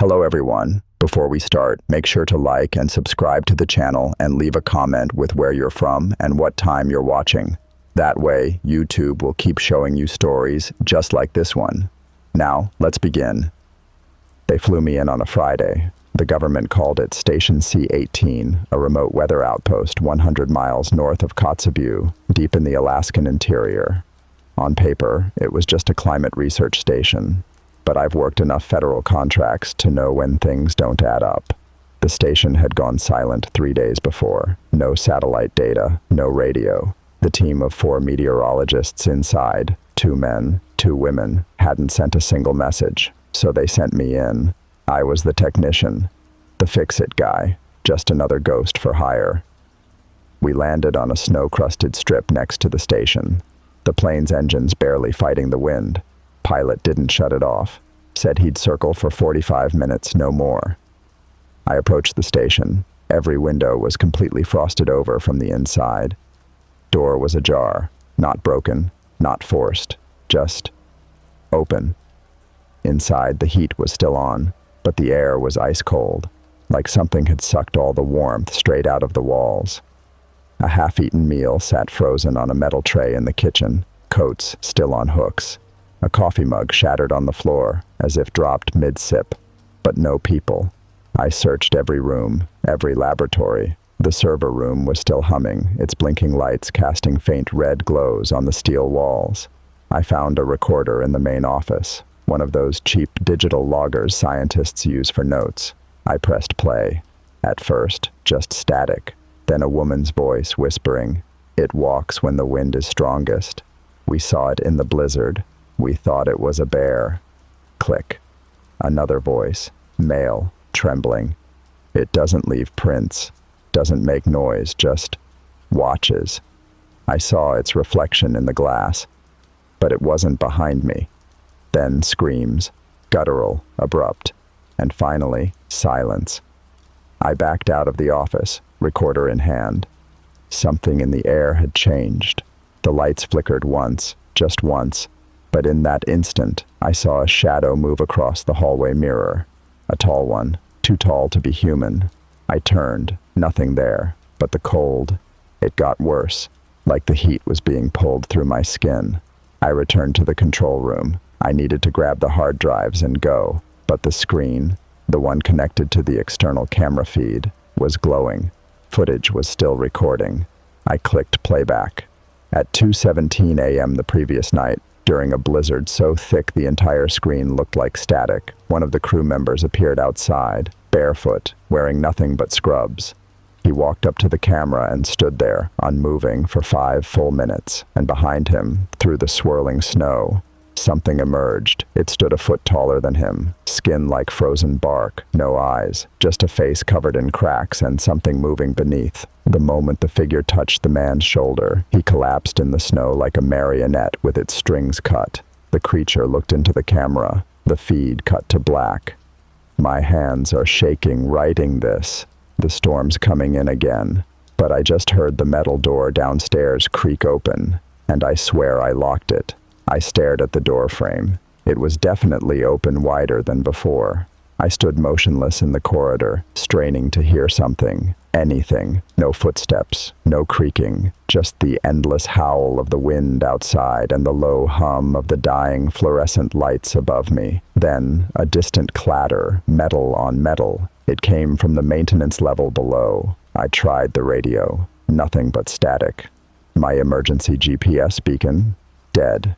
Hello everyone. Before we start, make sure to like and subscribe to the channel and leave a comment with where you're from and what time you're watching. That way, YouTube will keep showing you stories just like this one. Now, let's begin. They flew me in on a Friday. The government called it Station C-18, a remote weather outpost 100 miles north of Kotzebue, deep in the Alaskan interior. On paper, it was just a climate research station. But I've worked enough federal contracts to know when things don't add up. The station had gone silent 3 days before. No satellite data, no radio. The team of 4 meteorologists inside, 2 men, 2 women, hadn't sent a single message, so they sent me in. I was the technician, the fix-it guy, just another ghost for hire. We landed on a snow-crusted strip next to the station, the plane's engines barely fighting the wind. Pilot didn't shut it off, said he'd circle for 45 minutes, no more. I approached the station. Every window was completely frosted over from the inside. Door was ajar, not broken, not forced, just open. Inside, the heat was still on, but the air was ice cold, like something had sucked all the warmth straight out of the walls. A half-eaten meal sat frozen on a metal tray in the kitchen, coats still on hooks. A coffee mug shattered on the floor, as if dropped mid-sip. But no people. I searched every room, every laboratory. The server room was still humming, its blinking lights casting faint red glows on the steel walls. I found a recorder in the main office, one of those cheap digital loggers scientists use for notes. I pressed play. At first, just static. Then a woman's voice whispering, "It walks when the wind is strongest. We saw it in the blizzard. We thought it was a bear." Click. Another voice, male, trembling. "It doesn't leave prints, doesn't make noise, just watches." I saw its reflection in the glass, but it wasn't behind me. Then screams, guttural, abrupt, and finally, silence. I backed out of the office, recorder in hand. Something in the air had changed. The lights flickered once, just once. But in that instant, I saw a shadow move across the hallway mirror. A tall one, too tall to be human. I turned, nothing there, but the cold. It got worse, like the heat was being pulled through my skin. I returned to the control room. I needed to grab the hard drives and go, but the screen, the one connected to the external camera feed, was glowing. Footage was still recording. I clicked playback. At 2:17 a.m. the previous night, during a blizzard so thick the entire screen looked like static, one of the crew members appeared outside, barefoot, wearing nothing but scrubs. He walked up to the camera and stood there, unmoving, for 5 full minutes, and behind him, through the swirling snow, something emerged. It stood a foot taller than him, skin like frozen bark, no eyes, just a face covered in cracks and something moving beneath. The moment the figure touched the man's shoulder, he collapsed in the snow like a marionette with its strings cut. The creature looked into the camera. The feed cut to black. My hands are shaking writing this. The storm's coming in again. But I just heard the metal door downstairs creak open, and I swear I locked it. I stared at the door frame. It was definitely open wider than before. I stood motionless in the corridor, straining to hear something. Anything. No footsteps, no creaking, just the endless howl of the wind outside and the low hum of the dying fluorescent lights above me. Then, a distant clatter, metal on metal. It came from the maintenance level below. I tried the radio. Nothing but static. My emergency GPS beacon? Dead.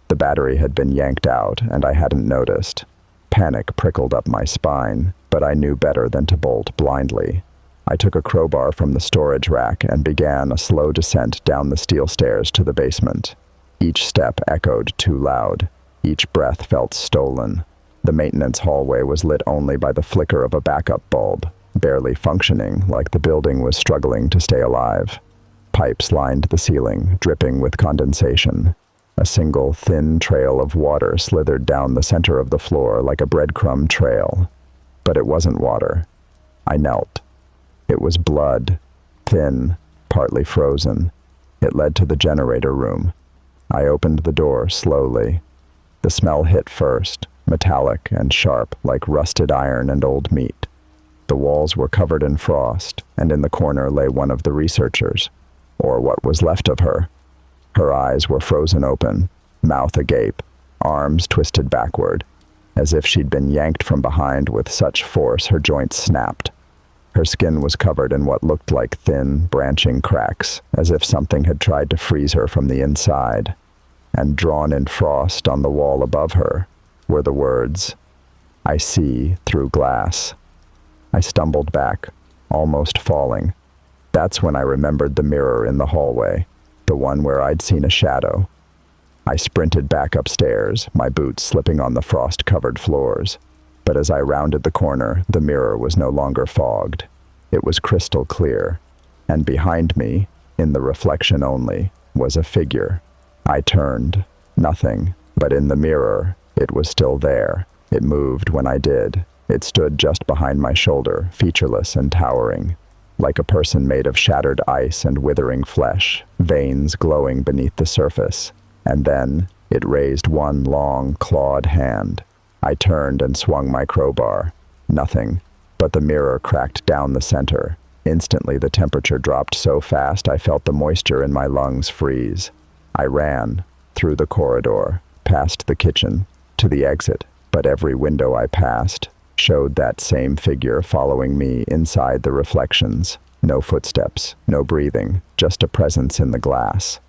The battery had been yanked out, and I hadn't noticed. Panic prickled up my spine, but I knew better than to bolt blindly. I took a crowbar from the storage rack and began a slow descent down the steel stairs to the basement. Each step echoed too loud. Each breath felt stolen. The maintenance hallway was lit only by the flicker of a backup bulb, barely functioning, like the building was struggling to stay alive. Pipes lined the ceiling, dripping with condensation. A single, thin trail of water slithered down the center of the floor like a breadcrumb trail. But it wasn't water. I knelt. It was blood, thin, partly frozen. It led to the generator room. I opened the door slowly. The smell hit first, metallic and sharp like rusted iron and old meat. The walls were covered in frost, and in the corner lay one of the researchers, or what was left of her. Her eyes were frozen open, mouth agape, arms twisted backward, as if she'd been yanked from behind with such force her joints snapped. Her skin was covered in what looked like thin, branching cracks, as if something had tried to freeze her from the inside. And drawn in frost on the wall above her were the words, "I see through glass." I stumbled back, almost falling. That's when I remembered the mirror in the hallway, the one where I'd seen a shadow. I sprinted back upstairs, my boots slipping on the frost-covered floors. But as I rounded the corner, the mirror was no longer fogged. It was crystal clear, and behind me, in the reflection only, was a figure. I turned. Nothing, but in the mirror, it was still there. It moved when I did. It stood just behind my shoulder, featureless and towering, like a person made of shattered ice and withering flesh, veins glowing beneath the surface. And then, it raised one long, clawed hand. I turned and swung my crowbar. Nothing, but the mirror cracked down the center. Instantly, the temperature dropped so fast I felt the moisture in my lungs freeze. I ran, through the corridor, past the kitchen, to the exit, but every window I passed showed that same figure following me inside the reflections. No footsteps, no breathing, just a presence in the glass.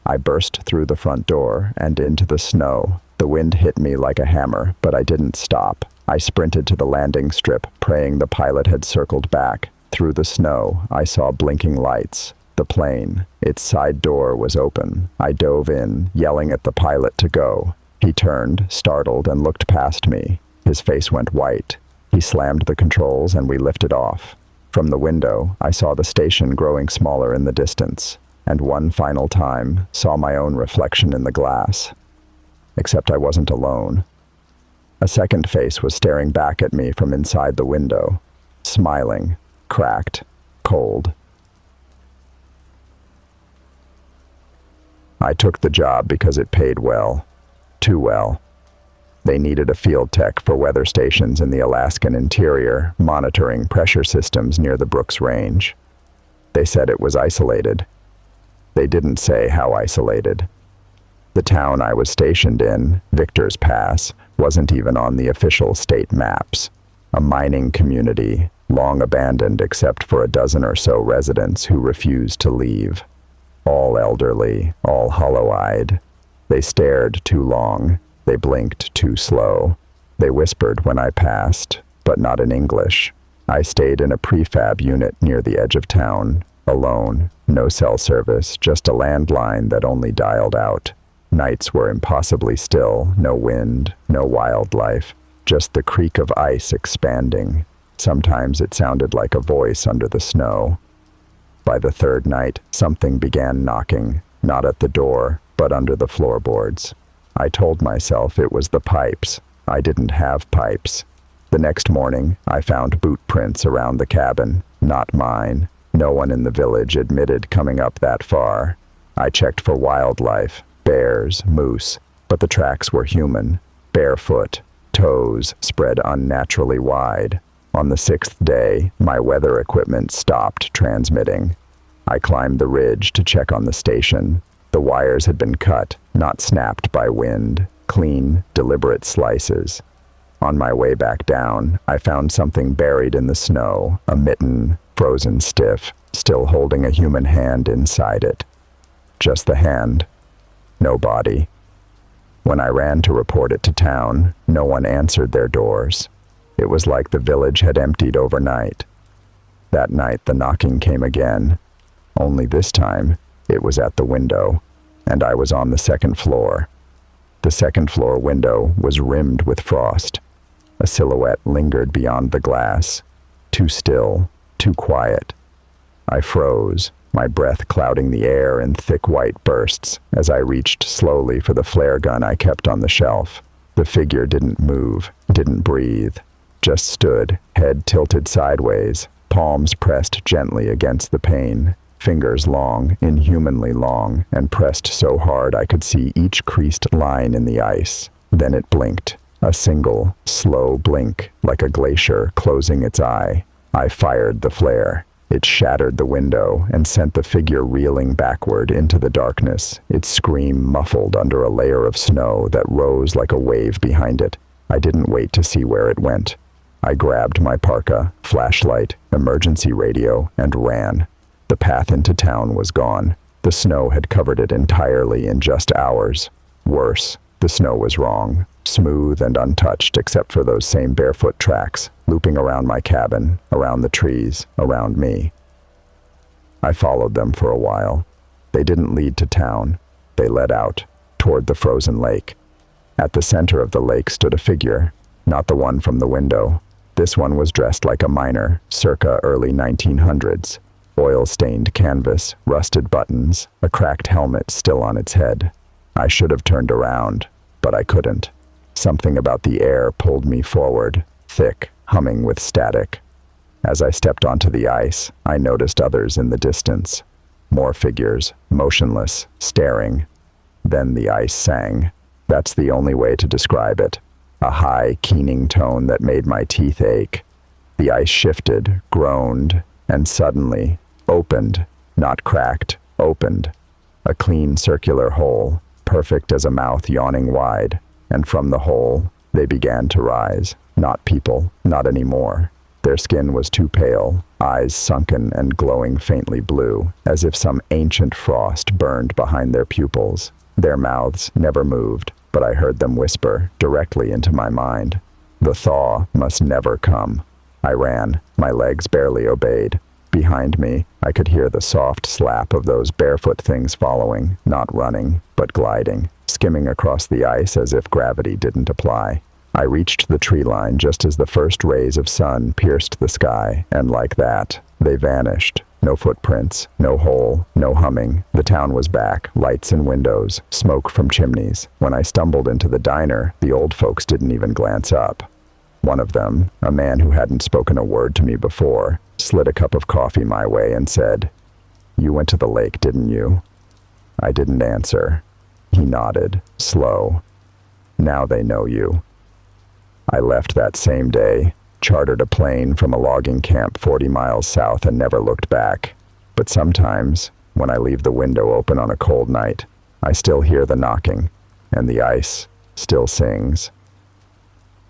I burst through the front door and into the snow. The wind hit me like a hammer, but I didn't stop. I sprinted to the landing strip, praying the pilot had circled back. Through the snow, I saw blinking lights. The plane, its side door was open. I dove in, yelling at the pilot to go. He turned, startled, and looked past me. His face went white. He slammed the controls and we lifted off. From the window, I saw the station growing smaller in the distance, and one final time saw my own reflection in the glass. Except I wasn't alone. A second face was staring back at me from inside the window, smiling, cracked, cold. I took the job because it paid well. Too well. They needed a field tech for weather stations in the Alaskan interior, monitoring pressure systems near the Brooks Range. They said it was isolated. They didn't say how isolated. The town I was stationed in, Victor's Pass, wasn't even on the official state maps. A mining community, long abandoned except for a dozen or so residents who refused to leave. All elderly, all hollow-eyed. They stared too long. They blinked too slow. They whispered when I passed, but not in English. I stayed in a prefab unit near the edge of town, alone, no cell service, just a landline that only dialed out. Nights were impossibly still, no wind, no wildlife, just the creak of ice expanding. Sometimes it sounded like a voice under the snow. By the third night, something began knocking, not at the door, but under the floorboards. I told myself it was the pipes. I didn't have pipes. The next morning, I found boot prints around the cabin, not mine. No one in the village admitted coming up that far. I checked for wildlife, bears, moose, but the tracks were human, barefoot, toes spread unnaturally wide. On the sixth day, my weather equipment stopped transmitting. I climbed the ridge to check on the station. The wires had been cut, not snapped by wind, clean, deliberate slices. On my way back down, I found something buried in the snow, a mitten, frozen stiff, still holding a human hand inside it. Just the hand. No body. When I ran to report it to town, no one answered their doors. It was like the village had emptied overnight. That night the knocking came again. Only this time, it was at the window, and I was on the second floor. The second floor window was rimmed with frost. A silhouette lingered beyond the glass, too still, too quiet. I froze, my breath clouding the air in thick white bursts as I reached slowly for the flare gun I kept on the shelf. The figure didn't move, didn't breathe, just stood, head tilted sideways, palms pressed gently against the pane, fingers long, inhumanly long, and pressed so hard I could see each creased line in the ice. Then it blinked, A single, slow blink, like a glacier closing its eye. I fired the flare. It shattered the window and sent the figure reeling backward into the darkness, its scream muffled under a layer of snow that rose like a wave behind it. I didn't wait to see where it went. I grabbed my parka, flashlight, emergency radio, and ran. The path into town was gone. The snow had covered it entirely in just hours. Worse, the snow was wrong, smooth and untouched except for those same barefoot tracks, looping around my cabin, around the trees, around me. I followed them for a while. They didn't lead to town. They led out, toward the frozen lake. At the center of the lake stood a figure, not the one from the window. This one was dressed like a miner, circa early 1900s. Oil-stained canvas, rusted buttons, a cracked helmet still on its head. I should have turned around, but I couldn't. Something about the air pulled me forward, thick, humming with static. As I stepped onto the ice, I noticed others in the distance. More figures, motionless, staring. Then the ice sang. That's the only way to describe it. A high, keening tone that made my teeth ache. The ice shifted, groaned, and suddenly opened, not cracked, opened. A clean circular hole, perfect as a mouth yawning wide, and from the hole, they began to rise. Not people, not anymore. Their skin was too pale, eyes sunken and glowing faintly blue, as if some ancient frost burned behind their pupils. Their mouths never moved, but I heard them whisper directly into my mind. The thaw must never come. I ran, my legs barely obeyed. Behind me, I could hear the soft slap of those barefoot things following, not running, but gliding, skimming across the ice as if gravity didn't apply. I reached the tree line just as the first rays of sun pierced the sky, and like that, they vanished. No footprints, no hole, no humming. The town was back, lights in windows, smoke from chimneys. When I stumbled into the diner, the old folks didn't even glance up. One of them, a man who hadn't spoken a word to me before, slid a cup of coffee my way and said, "You went to the lake, didn't you?" I didn't answer. He nodded, slow. "Now they know you." I left that same day, chartered a plane from a logging camp 40 miles south and never looked back. But sometimes, when I leave the window open on a cold night, I still hear the knocking, and the ice still sings.